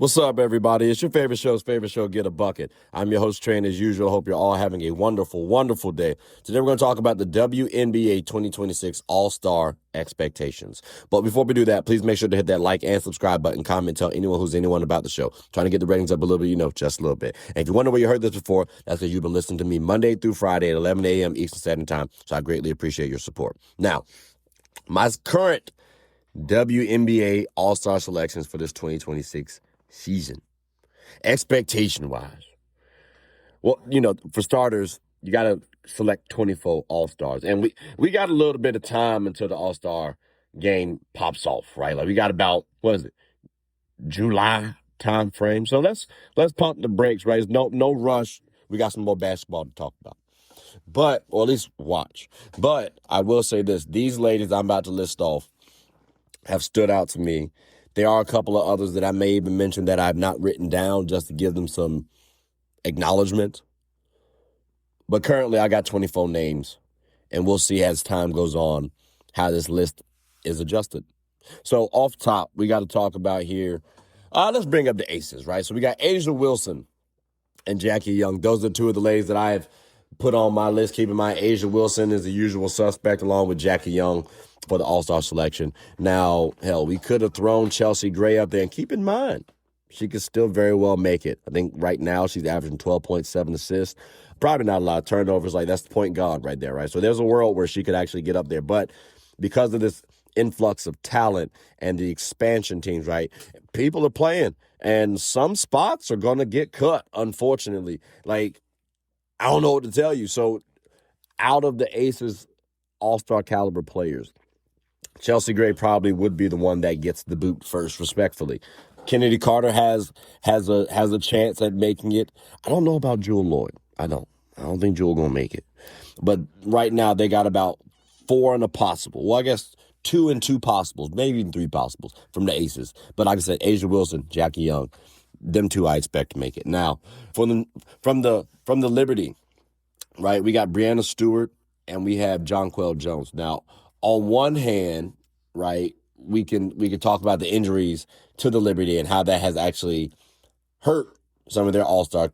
What's up, everybody? It's your favorite show, Get a Bucket. I'm your host, Train, as usual. Hope you're all having a wonderful, wonderful day. Today, we're going to talk about the WNBA 2026 All-Star expectations. But before we do that, please make sure to hit that like and subscribe button, comment, tell anyone who's anyone about the show. Trying to get the ratings up a little bit, just a little bit. And if you wonder where you heard this before, that's because you've been listening to me Monday through Friday at 11 a.m. Eastern Standard Time. So I greatly appreciate your support. Now, my current WNBA All-Star selections for this 2026 season, expectation-wise. Well, for starters, you got to select 24 All-Stars. And we got a little bit of time until the All-Star game pops off, right? Like we got about, July time frame. So let's pump the brakes, right? There's no rush. We got some more basketball to talk about. Or at least watch. But I will say this, these ladies I'm about to list off have stood out to me. There are a couple of others that I may even mention that I've not written down just to give them some acknowledgement. But currently, I got 24 names, and we'll see as time goes on how this list is adjusted. So off top, we got to talk about here. Let's bring up the aces, right? So we got A'ja Wilson and Jackie Young. Those are two of the ladies that I have put on my list. Keep in mind, A'ja Wilson is the usual suspect along with Jackie Young for the All-Star selection. Now, hell, we could have thrown Chelsea Gray up there, and keep in mind, she could still very well make it. I think right now she's averaging 12.7 assists. Probably not a lot of turnovers. Like, that's the point guard right there, right? So there's a world where she could actually get up there. But because of this influx of talent and the expansion teams, right, people are playing, and some spots are going to get cut, unfortunately. Like, I don't know what to tell you. So out of the Aces All-Star caliber players, Chelsea Gray probably would be the one that gets the boot first, respectfully. Kennedy Carter has a chance at making it. I don't know about Jewel Lloyd. I don't think Jewel gonna make it. But right now they got about 4 and a possible. Well, I guess 2 and 2 possibles, maybe even 3 possibles from the Aces. But like I said, A'ja Wilson, Jackie Young, them two I expect to make it. Now, from the Liberty, right? We got Brianna Stewart and we have Jonquel Jones. Now, on one hand, right, we can talk about the injuries to the Liberty and how that has actually hurt some of their all-star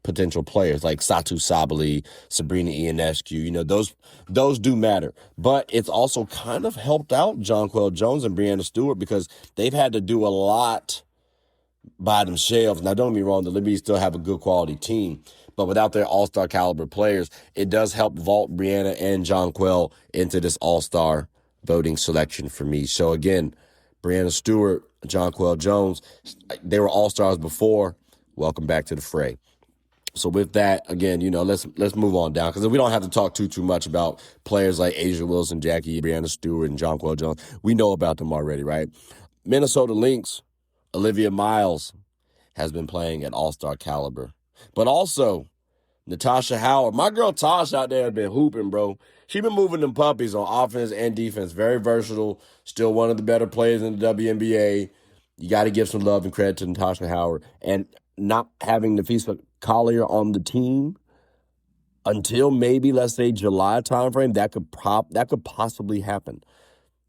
potential players like Satu Sabali, Sabrina Ionescu. Those do matter. But it's also kind of helped out Jonquel Jones and Brianna Stewart because they've had to do a lot by themselves. Now, don't get me wrong, the Liberty still have a good quality team. But without their all-star caliber players, it does help vault Brianna and Jonquel into this all-star voting selection for me. So again, Brianna Stewart, Jonquel Jones, they were all-stars before. Welcome back to the fray. So with that, again, let's move on down because we don't have to talk too much about players like A'ja Wilson, Jackie, Brianna Stewart, and Jonquel Jones. We know about them already, right? Minnesota Lynx, Olivia Miles has been playing at all-star caliber. But also, Natasha Howard. My girl Tosh out there has been hooping, bro. She been moving them puppies on offense and defense. Very versatile. Still one of the better players in the WNBA. You got to give some love and credit to Natasha Howard. And not having Nafisa Collier on the team until maybe, let's say, July timeframe, that could possibly happen.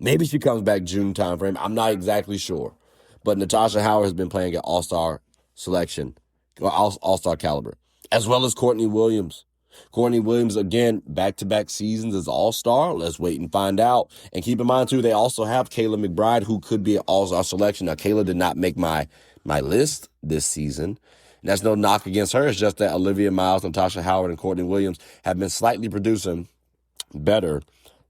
Maybe she comes back June timeframe. I'm not exactly sure. But Natasha Howard has been playing at all-star selection, or all-star caliber, as well as Courtney Williams. Courtney Williams, again, back-to-back seasons as all-star. Let's wait and find out. And keep in mind, too, they also have Kayla McBride, who could be an all-star selection. Now, Kayla did not make my list this season. And that's no knock against her. It's just that Olivia Miles, Natasha Howard, and Courtney Williams have been slightly producing better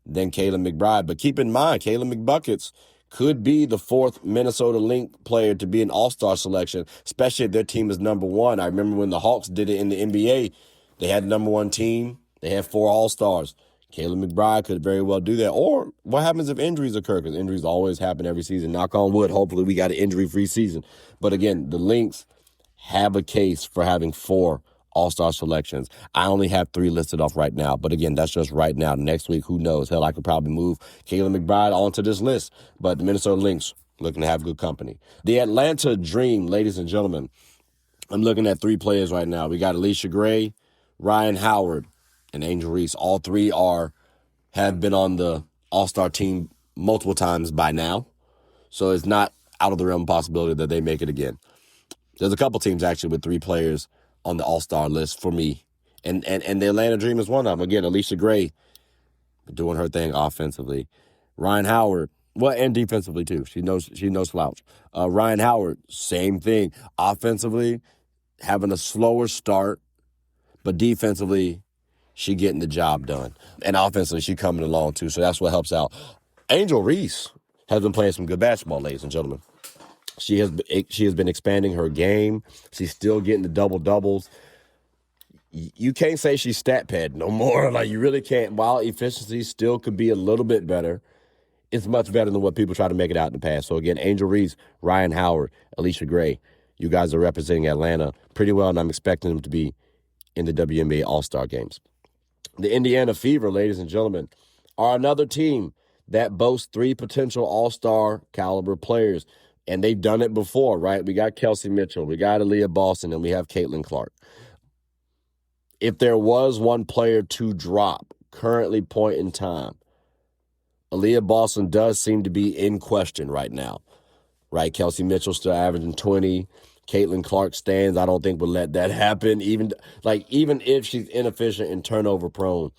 than Kayla McBride. But keep in mind, Kayla McBuckets could be the 4th Minnesota Lynx player to be an all-star selection, especially if their team is number 1. I remember when the Hawks did it in the NBA, they had the number 1 team. They had 4 all-stars. Kayla McBride could very well do that. Or what happens if injuries occur? Because injuries always happen every season. Knock on wood. Hopefully we got an injury-free season. But again, the Lynx have a case for having 4 all-star selections. I only have 3 listed off right now. But again, that's just right now. Next week, who knows? Hell, I could probably move Kayla McBride onto this list. But the Minnesota Lynx looking to have good company. The Atlanta Dream, ladies and gentlemen. I'm looking at 3 players right now. We got Alicia Gray, Ryan Howard, and Angel Reese. All 3 have been on the all-star team multiple times by now. So it's not out of the realm of possibility that they make it again. There's a couple teams actually with 3 players on the All-Star list for me. And the Atlanta Dream is one of them. Again, Alicia Gray doing her thing offensively. Rhyne Howard, well, and defensively too. She knows slouch. Rhyne Howard, same thing. Offensively, having a slower start, but defensively, she getting the job done. And offensively, she coming along too, so that's what helps out. Angel Reese has been playing some good basketball, ladies and gentlemen. She has been expanding her game. She's still getting the double-doubles. You can't say she's stat pad no more. Like, you really can't. While efficiency still could be a little bit better, it's much better than what people try to make it out in the past. So, again, Angel Reese, Rhyne Howard, Alicia Gray, you guys are representing Atlanta pretty well, and I'm expecting them to be in the WNBA All-Star games. The Indiana Fever, ladies and gentlemen, are another team that boasts 3 potential All-Star caliber players. And they've done it before, right? We got Kelsey Mitchell, we got Aaliyah Boston, and we have Caitlin Clark. If there was one player to drop, currently point in time, Aaliyah Boston does seem to be in question right now, right? Kelsey Mitchell still averaging 20. Caitlin Clark stands. I don't think we'll let that happen. Even if she's inefficient and turnover prone,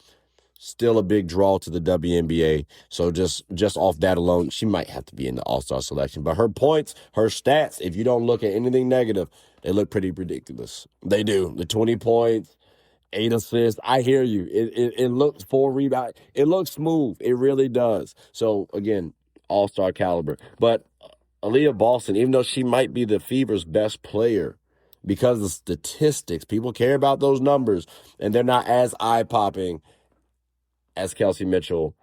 still a big draw to the WNBA. So just off that alone, she might have to be in the All-Star selection. But her points, her stats, if you don't look at anything negative, they look pretty ridiculous. They do. The 20 points, 8 assists. I hear you. It looks 4 rebounds. It looks smooth. It really does. So, again, All-Star caliber. But Aaliyah Boston, even though she might be the Fever's best player, because of statistics, people care about those numbers, and they're not as eye-popping as Kelsey Mitchell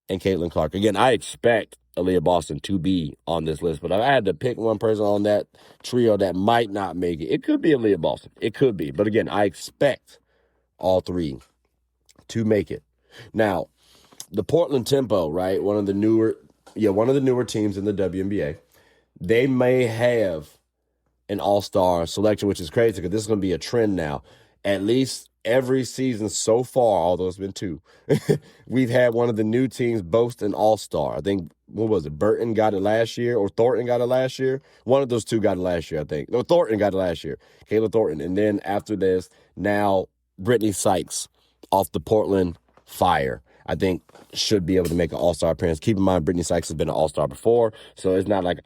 and Caitlin Clark. Again, I expect Aaliyah Boston to be on this list, but if I had to pick one person on that trio that might not make it, it could be Aaliyah Boston. It could be. But again, I expect all 3 to make it. Now, the Portland Tempo, right? One of the newer teams in the WNBA. They may have an All-Star selection, which is crazy because this is going to be a trend now. At least every season so far, although it's been 2, we've had one of the new teams boast an All-Star. I think, what was it, Burton got it last year or Thornton got it last year? One of those 2 got it last year, I think. No, Thornton got it last year, Kayla Thornton. And then after this, now Brittney Sykes off the Portland Fire, I think should be able to make an All-Star appearance. Keep in mind, Brittney Sykes has been an All-Star before, so it's not like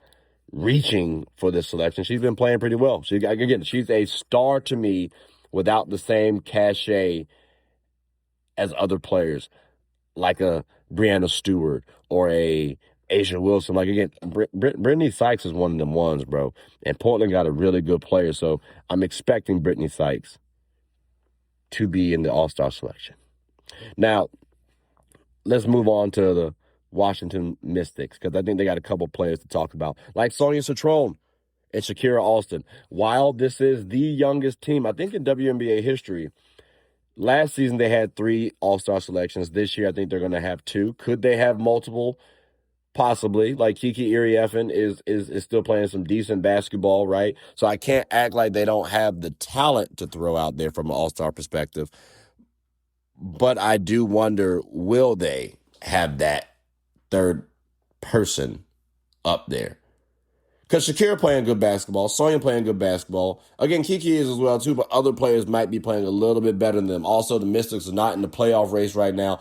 reaching for this selection. She's been playing pretty well. She's a star to me without the same cachet as other players, like a Brianna Stewart or a Asia Wilson. Like, again, Brittney Sykes is one of them ones, bro. And Portland got a really good player, so I'm expecting Brittney Sykes to be in the All-Star selection. Now, let's move on to the Washington Mystics, because I think they got a couple players to talk about, like Sonia Citrone and Shakira Alston. While this is the youngest team, I think, in WNBA history, last season they had 3 All-Star selections. This year, I think they're going to have 2. Could they have multiple? Possibly. Like, Kiki Iriefin is still playing some decent basketball, right? So I can't act like they don't have the talent to throw out there from an All-Star perspective. But I do wonder, will they have that third person up there? Because Shakira playing good basketball, Sonya playing good basketball. Again, Kiki is as well too, but other players might be playing a little bit better than them. Also, the Mystics are not in the playoff race right now.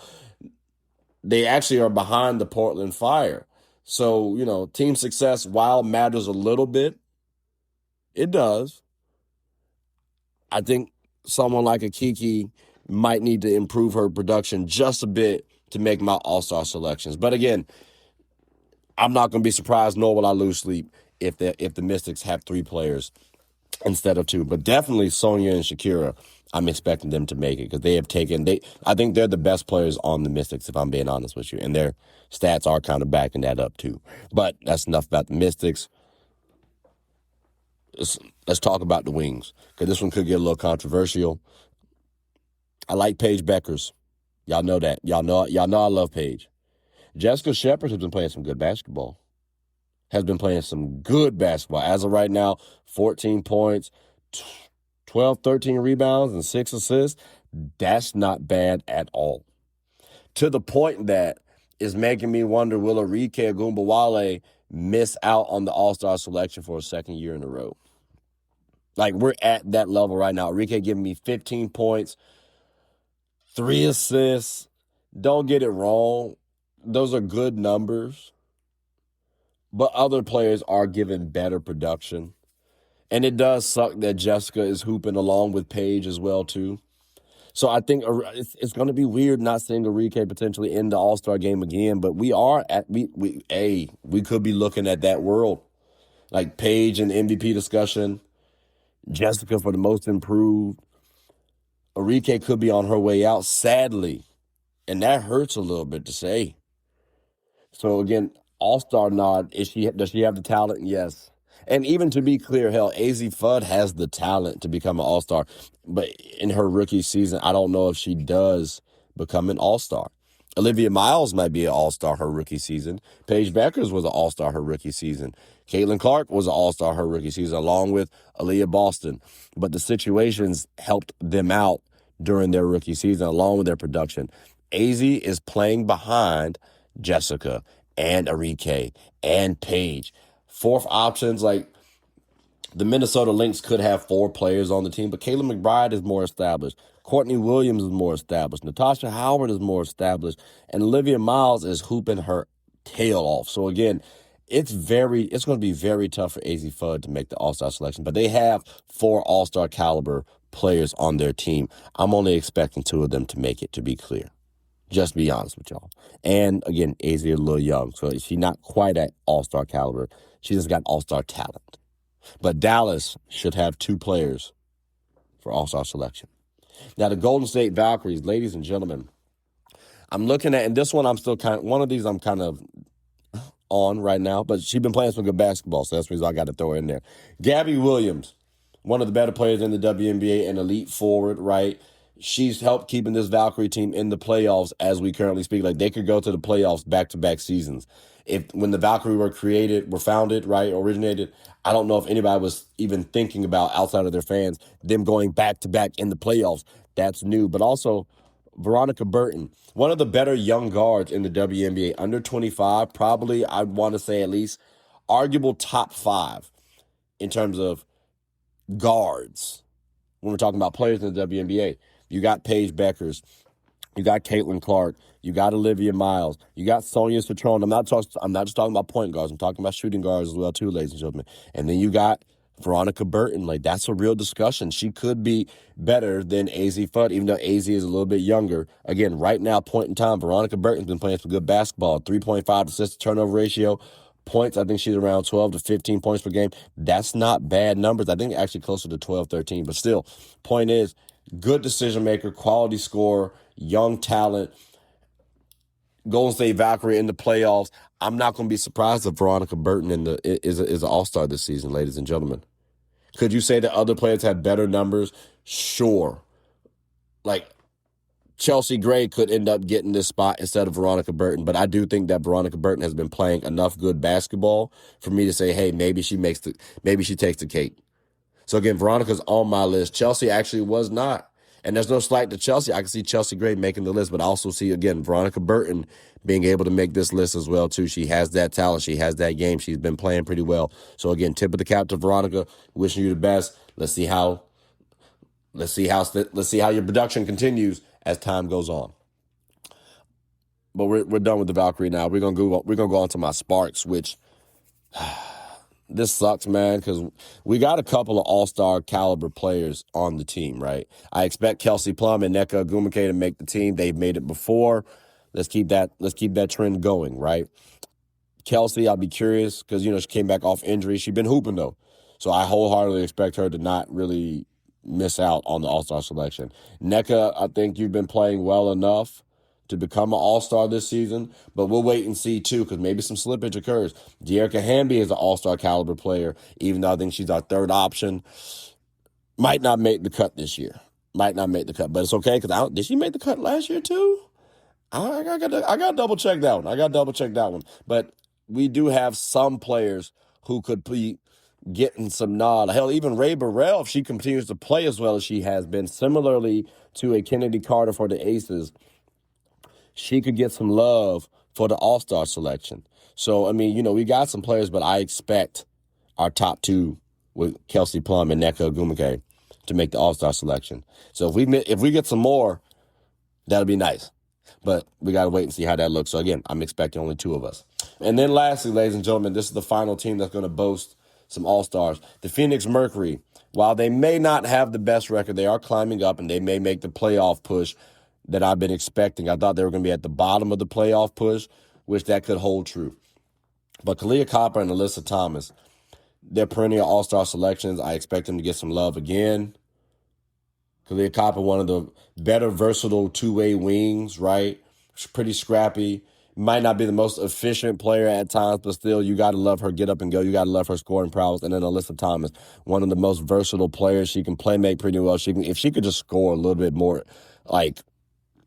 They actually are behind the Portland Fire. So, team success, while matters a little bit, it does. I think someone like a Kiki might need to improve her production just a bit to make my All-Star selections. But again, I'm not going to be surprised, nor will I lose sleep if the Mystics have 3 players instead of 2. But definitely Sonya and Shakira, I'm expecting them to make it, because I think they're the best players on the Mystics, if I'm being honest with you. And their stats are kind of backing that up too. But that's enough about the Mystics. Let's talk about the Wings, because this one could get a little controversial. I like Paige Beckers. Y'all know that. Y'all know I love Paige. Jessica Shepard has been playing some good basketball. As of right now, 14 points, 12, 13 rebounds, and 6 assists. That's not bad at all. To the point that is making me wonder, will Arike Ogunbowale miss out on the All-Star selection for a second year in a row? Like, we're at that level right now. Arike giving me 15 points, 3 assists. Don't get it wrong. Those are good numbers. But other players are giving better production. And it does suck that Jessica is hooping along with Paige as well, too. So I think it's going to be weird not seeing Arike potentially in the All-Star game again. But we could be looking at that world. Like Paige and MVP discussion, Jessica for the most improved. Arike could be on her way out, sadly. And that hurts a little bit to say. So again, All-Star nod. Does she have the talent? Yes. And even to be clear, hell, AZ Fudd has the talent to become an All-Star. But in her rookie season, I don't know if she does become an All-Star. Olivia Miles might be an All-Star her rookie season. Paige Beckers was an All-Star her rookie season. Caitlin Clark was an All-Star her rookie season, along with Aaliyah Boston. But the situations helped them out during their rookie season, along with their production. AZ is playing behind Jessica and Arike and Paige. Fourth options, like the Minnesota Lynx could have 4 players on the team, but Kayla McBride is more established. Courtney Williams is more established. Natasha Howard is more established. And Olivia Miles is hooping her tail off. So again, it's going to be very tough for AZ Fudd to make the All-Star selection. But they have 4 All-Star caliber players on their team. I'm only expecting 2 of them to make it, to be clear. Just be honest with y'all. And again, AZ is a little young, so she's not quite at All-Star caliber. She just got All-Star talent. But Dallas should have 2 players for All-Star selection. Now, the Golden State Valkyries, ladies and gentlemen, I'm looking at, and this one one of these I'm kind of on right now, but she's been playing some good basketball, so that's the reason I got to throw her in there. Gabby Williams, one of the better players in the WNBA, an elite forward, right? She's helped keeping this Valkyrie team in the playoffs as we currently speak. Like, they could go to the playoffs back-to-back seasons. When the Valkyrie were founded, right, originated, I don't know if anybody was even thinking about, outside of their fans, them going back-to-back in the playoffs. That's new. But also, Veronica Burton, one of the better young guards in the WNBA, under 25, probably, I'd want to say at least, arguable top 5 in terms of guards when we're talking about players in the WNBA. You got Paige Beckers. You got Caitlin Clark. You got Olivia Miles. You got Sonia Citrone. I'm not just talking about point guards. I'm talking about shooting guards as well, too, ladies and gentlemen. And then you got Veronica Burton. Like, that's a real discussion. She could be better than AZ Fudd, even though AZ is a little bit younger. Again, right now, point in time, Veronica Burton's been playing some good basketball. 3.5 assist to turnover ratio. Points, I think she's around 12 to 15 points per game. That's not bad numbers. I think actually closer to 12, 13. But still, point is, good decision maker, quality scorer, young talent. Golden State Valkyrie in the playoffs. I'm not going to be surprised if Veronica Burton is an All-Star this season, ladies and gentlemen. Could you say that other players have better numbers? Sure. Like, Chelsea Gray could end up getting this spot instead of Veronica Burton, but I do think that Veronica Burton has been playing enough good basketball for me to say, hey, maybe she takes the cake. So again, Veronica's on my list. Chelsea actually was not. And there's no slight to Chelsea. I can see Chelsea Gray making the list, but I also see, again, Veronica Burton being able to make this list as well, too. She has that talent. She has that game. She's been playing pretty well. So again, tip of the cap to Veronica. Wishing you the best. Let's see how your production continues as time goes on. But we're done with the Valkyrie now. We're gonna go on to my Sparks, which this sucks, man, because we got a couple of all-star caliber players on the team, right? I expect Kelsey Plum and Nneka Ogwumike to make the team. They've made it before. Let's keep that trend going, right? Kelsey, I'll be curious because, she came back off injury. She's been hooping, though. So I wholeheartedly expect her to not really miss out on the all-star selection. Nneka, I think you've been playing well enough to become an all-star this season, but we'll wait and see, too, because maybe some slippage occurs. De'Erica Hamby is an all-star caliber player, even though I think she's our third option. Might not make the cut this year. Might not make the cut, but it's okay, because did she make the cut last year, too? I got to double-check that one. But we do have some players who could be getting some nod. Hell, even Ray Burrell, if she continues to play as well as she has been, similarly to a Kennedy Carter for the Aces, she could get some love for the all-star selection. So, we got some players, but I expect our top 2 with Kelsey Plum and Nneka Ogwumike to make the All-Star selection. So if we get some more, that'll be nice. But we got to wait and see how that looks. So, again, I'm expecting only 2 of us. And then lastly, ladies and gentlemen, this is the final team that's going to boast some All-Stars. The Phoenix Mercury, while they may not have the best record, they are climbing up and they may make the playoff push that I've been expecting. I thought they were going to be at the bottom of the playoff push, which that could hold true. But Kahleah Copper and Alyssa Thomas, they're perennial All-Star selections. I expect them to get some love again. Kahleah Copper, one of the better versatile two-way wings, right? She's pretty scrappy. Might not be the most efficient player at times, but still, you got to love her get up and go. You got to love her scoring prowess. And then Alyssa Thomas, one of the most versatile players. She can play make pretty well. If she could just score a little bit more, like,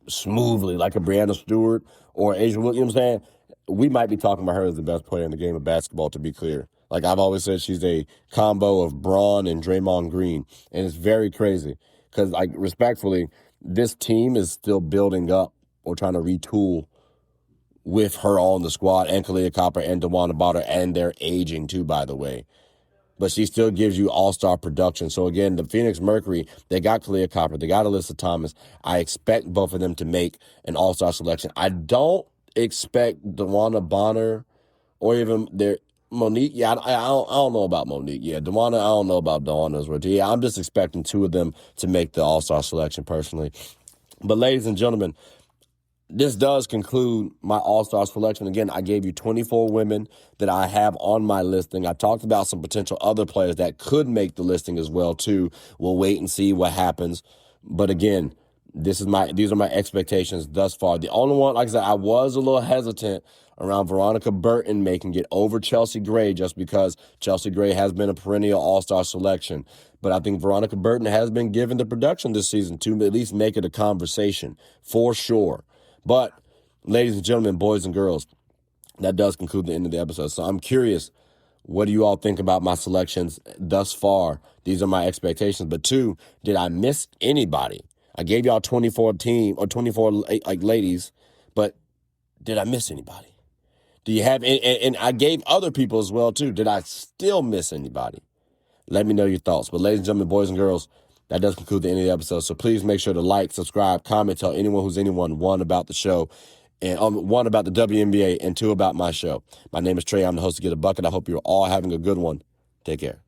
smoothly, like a Brianna Stewart or Asia Williams, you know what I'm saying? We might be talking about her as the best player in the game of basketball, to be clear. Like I've always said, she's a combo of Braun and Draymond Green. And it's very crazy because, like, respectfully, this team is still building up or trying to retool with her on the squad and Kahleah Copper and DeWanna Bonner, and they're aging too, by the way. But she still gives you all-star production. So, again, the Phoenix Mercury, they got Kahleah Copper. They got Alyssa Thomas. I expect both of them to make an all-star selection. I don't expect DeWanna Bonner or even their Monique. Yeah, I don't know about Monique. Yeah, DeWanna, I don't know about DeWanna's worth. Yeah, I'm just expecting 2 of them to make the all-star selection personally. But, ladies and gentlemen, this does conclude my all-star selection. Again, I gave you 24 women that I have on my listing. I talked about some potential other players that could make the listing as well, too. We'll wait and see what happens. But again, these are my expectations thus far. The only one, like I said, I was a little hesitant around Veronica Burton making it over Chelsea Gray just because Chelsea Gray has been a perennial all-star selection. But I think Veronica Burton has been given the production this season to at least make it a conversation, for sure. But, ladies and gentlemen, boys and girls, that does conclude the end of the episode. So I'm curious, what do you all think about my selections thus far? These are my expectations. But 2, did I miss anybody? I gave y'all 24 ladies, but did I miss anybody? Do you have, and I gave other people as well, too. Did I still miss anybody? Let me know your thoughts. But ladies and gentlemen, boys and girls, that does conclude the end of the episode. So please make sure to like, subscribe, comment, tell anyone who's anyone, 1, about the show, and 1, about the WNBA, and 2, about my show. My name is Trey. I'm the host of Get a Bucket. I hope you're all having a good one. Take care.